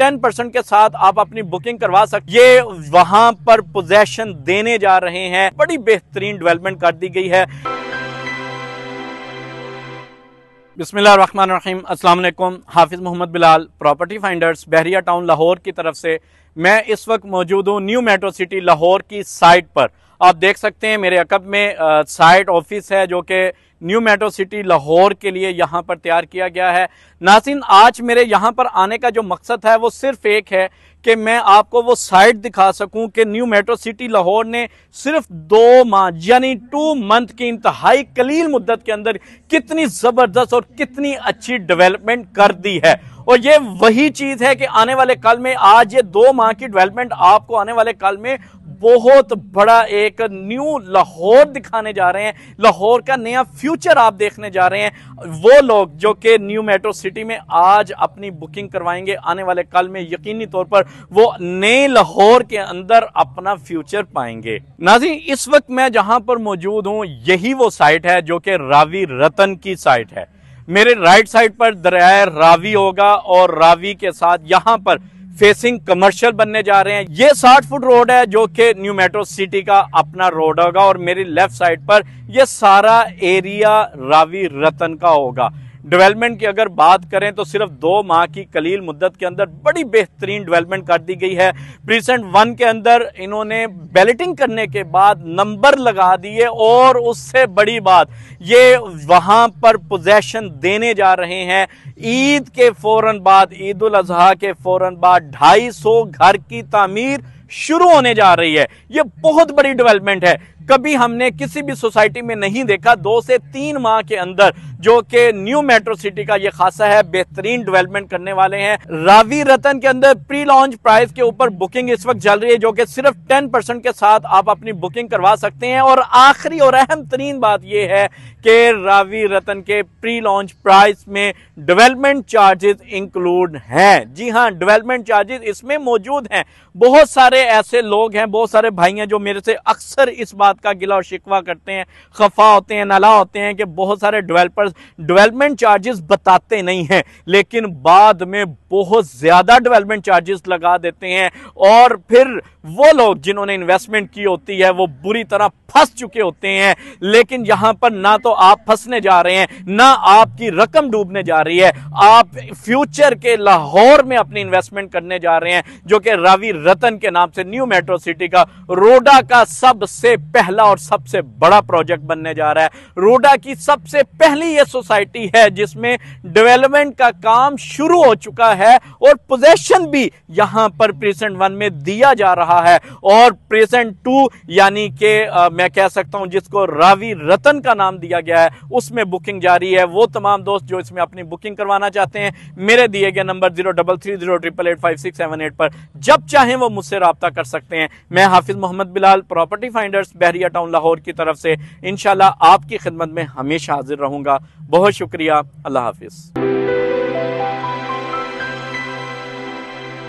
10% के साथ आप अपनी बुकिंग करवा सकते। ये वहां पर पोजेशन देने जा रहे हैं, बड़ी बेहतरीन डेवलपमेंट कर दी गई है। बिस्मिल्लाहिर्रहमानिर्रहीम, अस्सलाम वालेकुम। हाफिज मोहम्मद बिलाल, प्रॉपर्टी फाइंडर्स, बहरिया टाउन लाहौर की तरफ से मैं इस वक्त मौजूद हूँ न्यू मेट्रो सिटी लाहौर की साइट पर। आप देख सकते हैं मेरे अकब में साइट ऑफिस है जो कि न्यू मेट्रो सिटी लाहौर के लिए यहाँ पर तैयार किया गया है। नाज़रीन, आज मेरे यहाँ पर आने का जो मकसद है वो सिर्फ एक है कि मैं आपको वो साइट दिखा सकूं कि न्यू मेट्रो सिटी लाहौर ने सिर्फ 2 माह यानी 2 मंथ की इंतहाई कलील मुद्दत के अंदर कितनी जबरदस्त और कितनी अच्छी डेवलपमेंट कर दी है। और ये वही चीज है कि आने वाले कल में, आज ये 2 माह की डेवलपमेंट आपको आने वाले कल में बहुत बड़ा एक न्यू लाहौर दिखाने जा रहे हैं। लाहौर का नया फ्यूचर आप देखने जा रहे हैं। वो लोग जो कि न्यू मेट्रो सिटी में आज अपनी बुकिंग करवाएंगे, आने वाले कल में यकीनी तौर पर वो नए लाहौर के अंदर अपना फ्यूचर पाएंगे। नाज़रीन, इस वक्त मैं जहां पर मौजूद हूं यही वो साइट है जो कि रावी रतन की साइट है। मेरे राइट साइड पर दरिया रावी होगा और रावी के साथ यहां पर फेसिंग कमर्शियल बनने जा रहे हैं। ये 60 फुट रोड है जो कि न्यू मेट्रो सिटी का अपना रोड होगा और मेरी लेफ्ट साइड पर ये सारा एरिया रावी रतन का होगा। डेवलपमेंट की अगर बात करें तो सिर्फ 2 माह की कलील मुद्दत के अंदर बड़ी बेहतरीन डेवलपमेंट कर दी गई है। प्रीसेंट 1 के अंदर इन्होंने बैलेटिंग करने के बाद नंबर लगा दिए और उससे बड़ी बात ये वहां पर पोजेशन देने जा रहे हैं। ईद के फौरन बाद, ईद उल अजहा के फौरन बाद 250 घर की तामीर शुरू होने जा रही है। ये बहुत बड़ी डेवलपमेंट है, कभी हमने किसी भी सोसाइटी में नहीं देखा। 2 से 3 माह के अंदर जो कि न्यू मेट्रो सिटी का ये खासा है, बेहतरीन डेवलपमेंट करने वाले हैं। रावी रतन के अंदर प्री लॉन्च प्राइस के ऊपर बुकिंग इस वक्त चल रही है जो कि सिर्फ 10% के साथ आप अपनी बुकिंग करवा सकते हैं। और आखिरी और अहम तरीन बात यह है कि रावी रतन के प्री लॉन्च प्राइस में डेवलपमेंट चार्जेस इंक्लूड हैं। जी हाँ, डेवलपमेंट चार्जेस इसमें मौजूद हैं। बहुत सारे ऐसे लोग हैं, बहुत सारे भाई हैं जो मेरे से अक्सर इस बात का गिला और शिकवा करते हैं, खफा होते हैं, नाला होते हैं कि बहुत सारे डेवलपर्स डेवलपमेंट चार्जेस बताते नहीं हैं लेकिन बाद में बहुत ज्यादा डेवलपमेंट चार्जेस लगा देते हैं। और फिर वो लोग जिन्होंने इन्वेस्टमेंट की होती है वो बुरी तरह फंस चुके होते हैं। लेकिन यहां पर ना तो आप फंसने जा रहे हैं, ना आपकी रकम डूबने जा रही है। आप फ्यूचर के लाहौर में अपनी इन्वेस्टमेंट करने जा रहे हैं जो कि रावी रतन के नाम से न्यू मेट्रो सिटी का रोडा का सबसे पहला और सबसे बड़ा प्रोजेक्ट बनने जा रहा है। रोडा की सबसे पहली ये सोसाइटी है जिसमें डेवलपमेंट का काम शुरू हो चुका है और पोजेशन भी यहां पर प्रेजेंट 1 में दिया जा रहा है। और प्रेजेंट 2 यानी कि मैं कह सकता हूं जिसको रावी रतन का नाम दिया गया है, उसमें बुकिंग जारी है। वो तमाम दोस्त जो इसमें अपनी बुकिंग करवाना चाहते हैं, मेरे दिए गए नंबर 0330888678 पर जब चाहें वो मुझसे राब्ता कर सकते हैं। मैं हाफिज मोहम्मद बिलाल, प्रॉपर्टी फाइंडर्स, बहरिया टाउन लाहौर की तरफ से इंशाल्लाह आपकी खिदमत में हमेशा हाजिर रहूंगा। बहुत शुक्रिया। अल्लाह हाफिज।